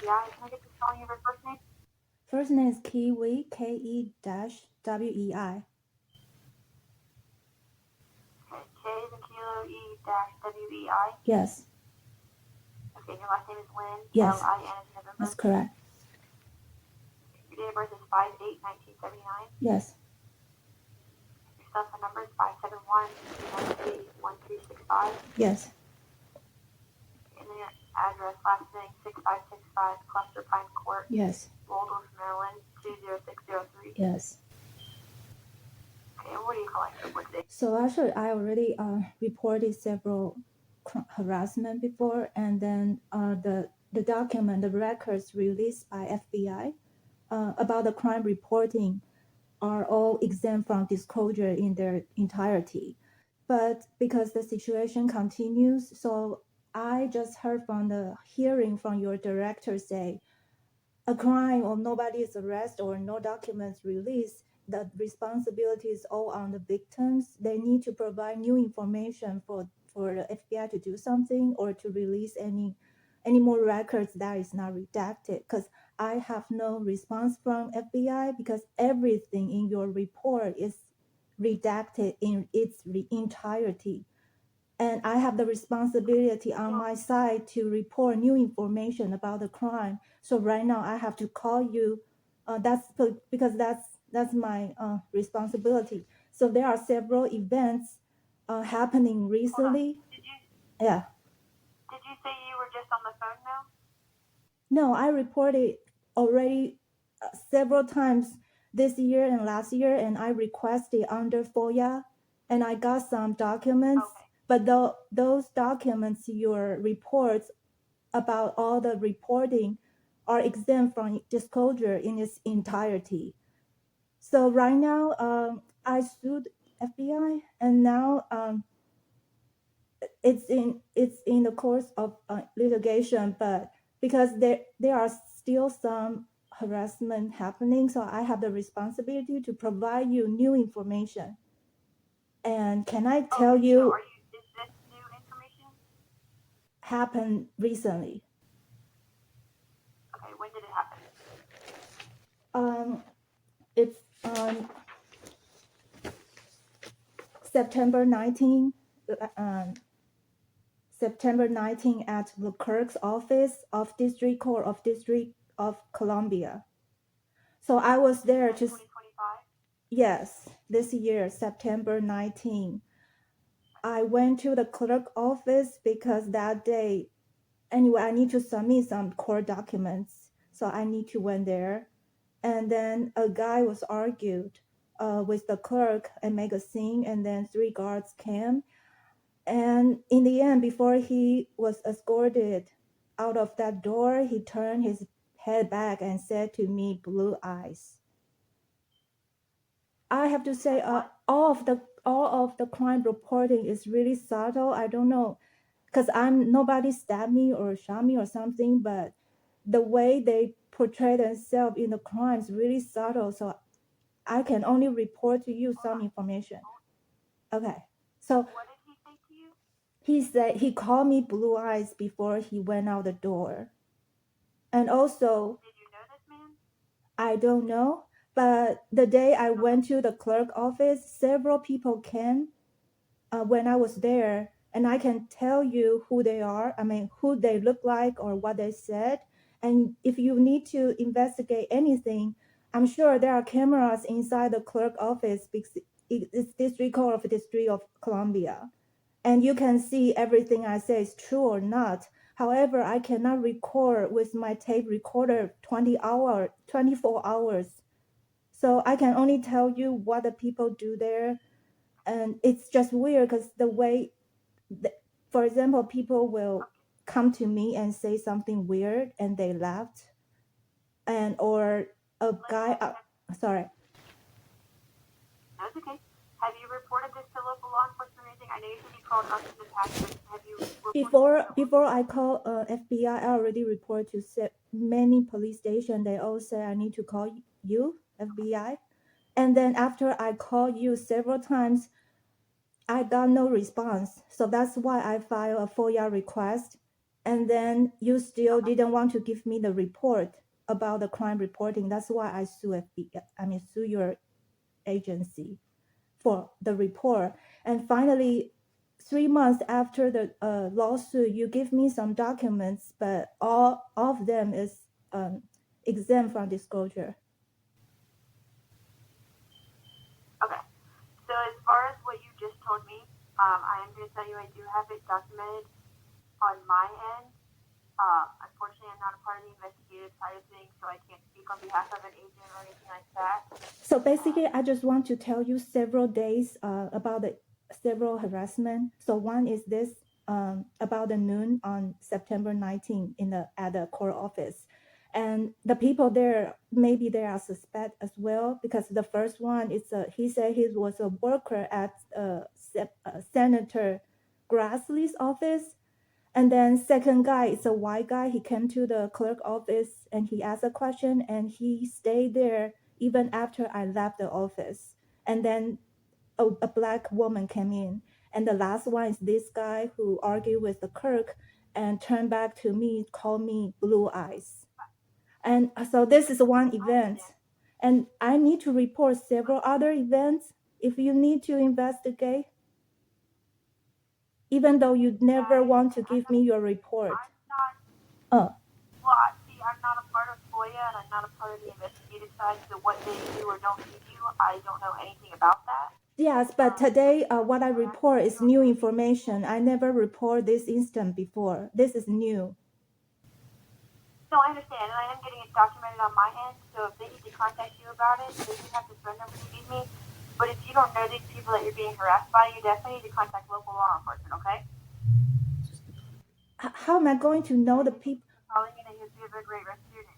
FBI. Can I get the spelling of your first name? First name is Kiwi, K-E-W-E-I. Okay, K is in kilo, E dash W-E-I. Yes, Okay, and your last name is Lynn, yes, L-I-N as in November. that's correct. Your date of birth is 5/8/1979. Yes, Your cell phone number is 571-293-1365. yes, And then your address, last name 6565 Cluster Pine Court, yes, Waldorf, Maryland 20603. yes. Okay, and what are you calling for today? So actually, I already reported several harassment before, and then the document, the records released by FBI about the crime reporting are all exempt from disclosure in their entirety. But because the situation continues, so I just heard from the hearing from your director say a crime or nobody is arrested or no documents released, the responsibility is all on the victims. They need to provide new information for the FBI to do something or to release any more records that is not redacted. Because I have no response from FBI because everything in your report is redacted in its entirety. And I have the responsibility on my side to report new information about the crime. So right now I have to call you. Because that's my responsibility. So there are several events happening recently. Yeah. Did you say you were just on the phone now? No, I reported already several times this year and last year, and I requested under FOIA, and I got some documents. Okay. But those documents, your reports about all the reporting, are exempt from disclosure in its entirety. So right now, I sued FBI, and now it's in the course of litigation. But because there are still some harassment happening, so I have the responsibility to provide you new information. And can I tell Okay, you, so is this new information? happened recently? Okay, when did it happen? It's on September 19, September 19 at the clerk's office of District Court of District of Columbia. So I was there to 2025? yes, this year, September 19. I went to the clerk office because that day, anyway, I need to submit some court documents. So I need to went there. And then a guy was argued with the clerk and make a scene, and then 3 guards came. And in the end, before he was escorted out of that door, he turned his head back and said to me, "Blue eyes." I have to say, all of the crime reporting is really subtle. I don't know, because nobody stabbed me or shot me or something, but the way they portray themselves in the crime is really subtle. So I can only report to you some information. Okay, so What did he say to you? he said he called me blue eyes before he went out the door, and also Did you know this man? I don't know. But the day I went to the clerk office, several people came when I was there, and I can tell you who they are. I mean, who they look like or what they said. And if you need to investigate anything, I'm sure there are cameras inside the clerk office because it's District Court of the District of Columbia. And you can see everything I say is true or not. However, I cannot record with my tape recorder 24 hours. So I can only tell you what the people do there. And it's just weird because the way, for example, people will come to me and say something weird and they laughed. And or a guy, sorry. That's okay. Have you reported this to local law enforcement or anything? I know you said you called us in the past, but have you reported Before I call FBI, I already report to many police stations. They all say I need to call you, FBI. And then after I call you several times, I got no response. So that's why I filed a FOIA request. and then you still didn't want to give me the report about the crime reporting. That's why I sue your agency for the report. And finally, 3 months after the lawsuit, you give me some documents, but all of them is exempt from disclosure. Okay. So as far as what you just told me, I am going to tell you I do have it documented on my end. Unfortunately, I'm not a part of the investigative side of things, so I can't speak on behalf of an agent or anything like that. So basically, I just want to tell you several days about the several harassment. So one is this about the noon on September 19 at the court office. And the people there, maybe they are suspect as well, because the first one is he said he was a worker at Senator Grassley's office. And then second guy is a white guy. He came to the clerk office and he asked a question and he stayed there even after I left the office. And then a black woman came in. And the last one is this guy who argued with the clerk and turned back to me, called me blue eyes. And so this is one event. And I need to report several other events if you need to investigate, even though you never want to give me your report. I'm not, well, see, I'm not a part of FOIA and I'm not a part of the investigative side, so what they do or don't give you, I don't know anything about that. Yes, but today what I report is new information. I never report this incident before. This is new. No, I understand, and I am getting it documented on my end, so if they need to contact you about it, they do have the phone number you gave me. But if you don't know these people that you're being harassed by, you definitely need to contact local law enforcement, okay? How am I going to know the people? Calling in and you have a great rest of your day.